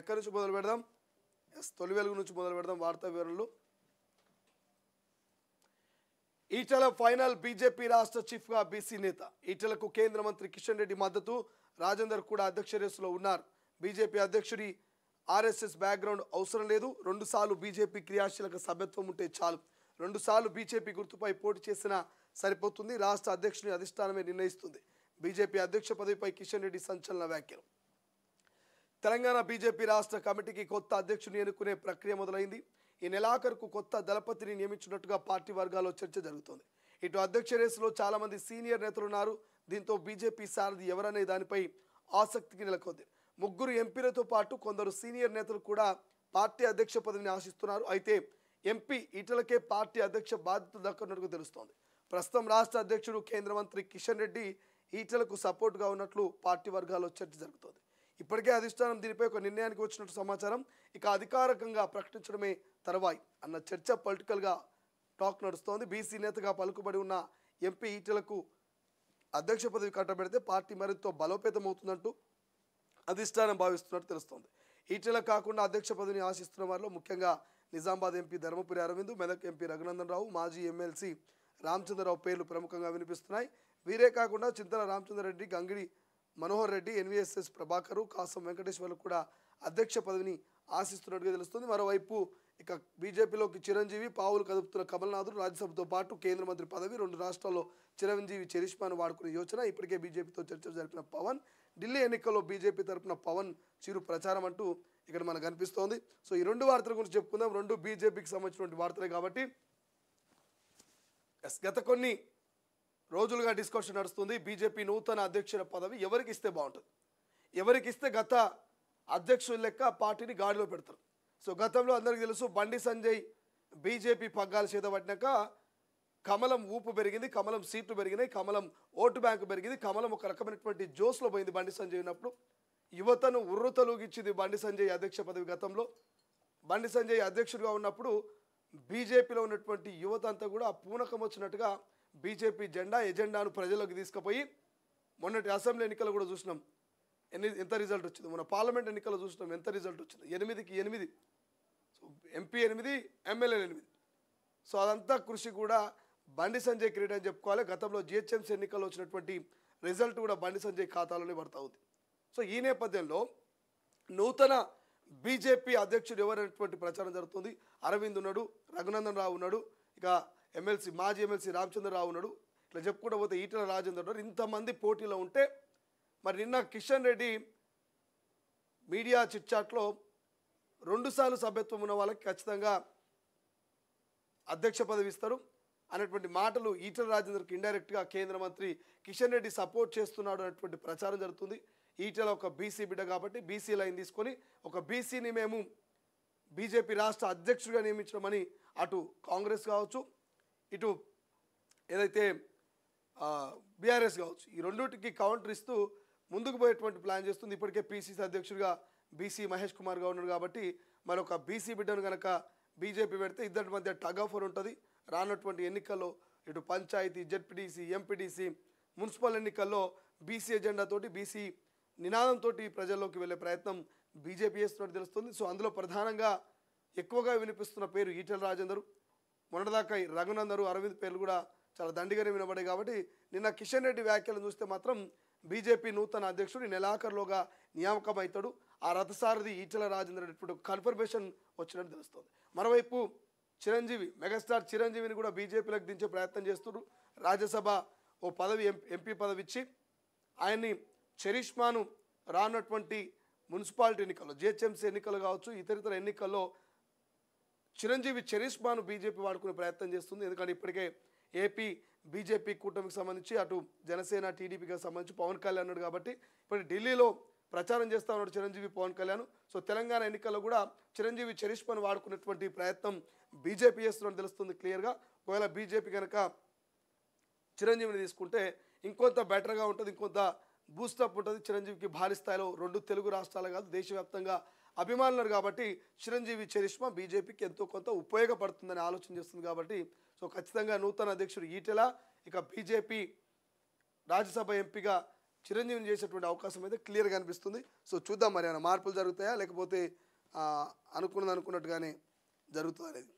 ఎక్కడి నుంచి మొదలు పెడదాం? తొలి వెలుగు నుంచి మొదలు పెడదాం. వార్తా వివరణలు. ఈటెల ఫైనల్, బీజేపీ రాష్ట్ర చీఫ్గా బీసీ నేత. ఈటెలకు కేంద్ర మంత్రి కిషన్ రెడ్డి మద్దతు. రాజేందర్ కూడా అధ్యక్ష రేసులో ఉన్నారు. బీజేపీ అధ్యక్షుడి ఆర్ఎస్ఎస్ బ్యాక్గ్రౌండ్ అవసరం లేదు. 2 సార్లు బీజేపీ క్రియాశీలక సభ్యత్వం ఉంటే చాలు. 2 సార్లు బీజేపీ గుర్తుపై పోటీ చేసినా సరిపోతుంది. రాష్ట్ర అధ్యక్షుని అధిష్టానమే నిర్ణయిస్తుంది. బీజేపీ అధ్యక్ష పదవిపై కిషన్ రెడ్డి సంచలన వ్యాఖ్యలు. తెలంగాణ బీజేపీ రాష్ట్ర కమిటీకి కొత్త అధ్యక్షుని ఎన్నుకునే ప్రక్రియ మొదలైంది. ఈ నెలాఖరుకు కొత్త దళపతిని నియమించినట్టుగా పార్టీ వర్గాల్లో చర్చ జరుగుతోంది. ఇటు అధ్యక్ష రేసులో చాలా మంది సీనియర్ నేతలు ఉన్నారు. దీంతో బీజేపీ సారథి ఎవరనే దానిపై ఆసక్తికి నెలకొంది. 3 ఎంపీలతో పాటు కొందరు సీనియర్ నేతలు కూడా పార్టీ అధ్యక్ష పదవిని ఆశిస్తున్నారు. అయితే ఎంపీ ఈటెలకే పార్టీ అధ్యక్ష బాధ్యత దక్కనున్నట్టు తెలుస్తోంది. ప్రస్తుతం రాష్ట్ర అధ్యక్షుడు కేంద్ర మంత్రి కిషన్ రెడ్డి ఈటెలకు సపోర్టుగా ఉన్నట్లు పార్టీ వర్గాల్లో చర్చ జరుగుతోంది. ఇప్పటికే అధిష్టానం దీనిపై ఒక నిర్ణయానికి వచ్చినట్టు సమాచారం. ఇక అధికారికంగా ప్రకటించడమే తర్వాయి అన్న చర్చ పొలిటికల్గా టాక్ నడుస్తోంది. బీసీ నేతగా పలుకుబడి ఉన్న ఎంపీ ఈటెలకు అధ్యక్ష పదవి కట్టబెడితే పార్టీ మరింత బలోపేతమవుతుందంటూ అధిష్టానం భావిస్తున్నట్టు తెలుస్తోంది. ఈటెల కాకుండా అధ్యక్ష పదవిని ఆశిస్తున్న వారిలో ముఖ్యంగా నిజామాబాద్ ఎంపీ ధర్మపురి అరవింద్, మెదక్ ఎంపీ రఘునందన్ రావు, మాజీ ఎమ్మెల్సీ రామచంద్రరావు పేర్లు ప్రముఖంగా వినిపిస్తున్నాయి. వీరే కాకుండా చింతల రామచంద్రరెడ్డి, గంగిడి మనోహర్ రెడ్డి, ఎన్వీఎస్ఎస్ ప్రభాకరు, కాసం వెంకటేశ్వర్లు కూడా అధ్యక్ష పదవిని ఆశిస్తున్నట్టుగా తెలుస్తుంది. మరోవైపు ఇక బీజేపీలోకి చిరంజీవి పావులు కదుపుతున్న కమల్నాథుడు రాజ్యసభతో పాటు కేంద్ర మంత్రి పదవి, 2 రాష్ట్రాల్లో చిరంజీవి చరిష్మాను వాడుకునే యోచన. ఇప్పటికే బీజేపీతో చర్చలు జరిపిన పవన్, ఢిల్లీ ఎన్నికల్లో బీజేపీ తరఫున పవన్ చిరు ప్రచారం అంటూ ఇక్కడ మనకు కనిపిస్తోంది. సో ఈ 2 వార్తల గురించి చెప్పుకుందాం. 2 బీజేపీకి సంబంధించినటువంటి వార్తలే కాబట్టి గత కొన్ని రోజులుగా డిస్కషన్ నడుస్తుంది. బీజేపీ నూతన అధ్యక్షుల పదవి ఎవరికి ఇస్తే బాగుంటుంది, ఎవరికి ఇస్తే గత అధ్యక్షుల లెక్క పార్టీని గాడిలో పెడతారు. సో గతంలో అందరికీ తెలుసు, బండి సంజయ్ బీజేపీ పగ్గాలు చేతబట్టినాక కమలం ఊపు పెరిగింది, కమలం సీట్లు పెరిగినాయి, కమలం ఓటు బ్యాంకు పెరిగింది, కమలం ఒక రకమైనటువంటి జోస్లో పోయింది. బండి సంజయ్ ఉన్నప్పుడు యువతను ఉర్రుతలూగిచ్చింది బండి సంజయ్ అధ్యక్ష పదవి. గతంలో బండి సంజయ్ అధ్యక్షుడిగా ఉన్నప్పుడు బీజేపీలో ఉన్నటువంటి యువత అంతా కూడా పూనకం వచ్చినట్టుగా బీజేపీ ఎజెండాను ప్రజలకు తీసుకుపోయి మొన్నటి అసెంబ్లీ ఎన్నికలు కూడా చూసినాం ఎంత రిజల్ట్ వచ్చింది. మన పార్లమెంట్ ఎన్నికల్లో చూసినాం ఎంత రిజల్ట్ వచ్చింది. 8కి 8. సో ఎంపీ 8, ఎమ్మెల్యేలు 8. సో అదంతా కృషి కూడా బండి సంజయ్ క్రెడిట్ అని చెప్పుకోవాలి. గతంలో జిహెచ్ఎంసీ ఎన్నికల్లో వచ్చినటువంటి రిజల్ట్ కూడా బండి సంజయ్ ఖాతాలోనే పడతా ఉంది. సో ఈ నేపథ్యంలో నూతన బీజేపీ అధ్యక్షుడు ఎవరైనటువంటి ప్రచారం జరుగుతుంది. అరవింద్ ఉన్నాడు, రఘునందన్ రావు ఉన్నాడు, ఇక మాజీ ఎమ్మెల్సీ రామచంద్రరావు ఉన్నాడు, ఇట్లా చెప్పుకుంటూ పోతే ఈటెల రాజేందర్ ఉన్నారు. ఇంతమంది పోటీలో ఉంటే మరి నిన్న కిషన్ రెడ్డి మీడియా చిట్చాట్లో 2 సార్లు సభ్యత్వం ఉన్న వాళ్ళకి ఖచ్చితంగా అధ్యక్ష పదవి ఇస్తారు అనేటువంటి మాటలు ఈటెల రాజేందర్కి ఇండైరెక్ట్గా కేంద్ర మంత్రి కిషన్ రెడ్డి సపోర్ట్ చేస్తున్నాడు అనేటువంటి ప్రచారం జరుగుతుంది. ఈటెల ఒక బీసీ బిడ్డ కాబట్టి బీసీ లైన్ తీసుకొని ఒక బీసీని మేము బీజేపీ రాష్ట్ర అధ్యక్షుడిగా నియమించడమని అటు కాంగ్రెస్ కావచ్చు, ఇటు ఏదైతే బీఆర్ఎస్ కావచ్చు, ఈ రెండింటికి కౌంటర్ ఇస్తూ ముందుకు పోయేటువంటి ప్లాన్ చేస్తుంది. ఇప్పటికే పీసీసీ అధ్యక్షుడిగా బీసీ మహేష్ కుమార్గా ఉన్నాడు కాబట్టి మరొక బీసీ బిడ్డను కనుక బీజేపీ పెడితే ఇద్దరి మధ్య టగ్ ఆఫ్ వార్ ఉంటుంది. రానటువంటి ఎన్నికల్లో ఇటు పంచాయతీ, జెడ్పీటీసీ, ఎంపీటీసీ, మున్సిపల్ ఎన్నికల్లో బీసీ ఎజెండాతోటి బీసీ నినాదంతో ప్రజల్లోకి వెళ్ళే ప్రయత్నం బీజేపీ చేస్తున్నట్టు తెలుస్తుంది. సో అందులో ప్రధానంగా ఎక్కువగా వినిపిస్తున్న పేరు ఈటెల రాజేందర్. మొన్నటిదాకా రఘునందరు, అరవింద్ పేర్లు కూడా చాలా దండిగానే వినబడాయి. కాబట్టి నిన్న కిషన్ రెడ్డి వ్యాఖ్యలను చూస్తే మాత్రం బీజేపీ నూతన అధ్యక్షుడు నెలాఖరులోగా నియామకం అవుతాడు. ఆ రథసారథి ఈటెల రాజేందర్ ఇప్పుడు కన్ఫర్మేషన్ వచ్చినట్టు తెలుస్తుంది. మరోవైపు చిరంజీవి, మెగాస్టార్ చిరంజీవిని కూడా బీజేపీలోకి దించే ప్రయత్నం చేస్తున్నారు. రాజ్యసభ ఓ పదవి ఎంపీ పదవి ఇచ్చి ఆయన్ని చరిష్మాను రానటువంటి మున్సిపాలిటీ ఎన్నికల్లో, జిహెచ్ఎంసీ ఎన్నికలు కావచ్చు, ఇతరితర ఎన్నికల్లో చిరంజీవి చరిష్మాను బీజేపీ వాడుకునే ప్రయత్నం చేస్తుంది. ఎందుకంటే ఇప్పటికే ఏపీ బీజేపీ కూటమికి సంబంధించి అటు జనసేన, టీడీపీకి సంబంధించి పవన్ కళ్యాణ్ ఉన్నాడు కాబట్టి ఇప్పుడు ఢిల్లీలో ప్రచారం చేస్తూ ఉన్నాడు చిరంజీవి, పవన్ కళ్యాణ్. సో తెలంగాణ ఎన్నికల్లో కూడా చిరంజీవి చరిష్మాను వాడుకునేటువంటి ప్రయత్నం బీజేపీ చేస్తున్నట్టు తెలుస్తుంది క్లియర్గా. ఒకవేళ బీజేపీ కనుక చిరంజీవిని తీసుకుంటే ఇంకొంత బెటర్గా ఉంటుంది, ఇంకొంత బూస్టప్ ఉంటుంది. చిరంజీవికి భారీ స్థాయిలో 2 తెలుగు రాష్ట్రాలు కాదు దేశవ్యాప్తంగా అభిమానులు కాబట్టి చిరంజీవి చరిష్మా బీజేపీకి ఎంతో కొంత ఉపయోగపడుతుందని ఆలోచన చేస్తుంది. కాబట్టి సో ఖచ్చితంగా నూతన అధ్యక్షుడు ఈటెల, ఇక బీజేపీ రాజ్యసభ ఎంపీగా చిరంజీవిని చేసేటువంటి అవకాశం అయితే క్లియర్గా అనిపిస్తుంది. సో చూద్దాం మరి ఏమైనా మార్పులు జరుగుతాయా లేకపోతే అనుకున్నట్టుగానే జరుగుతుందా అనేది.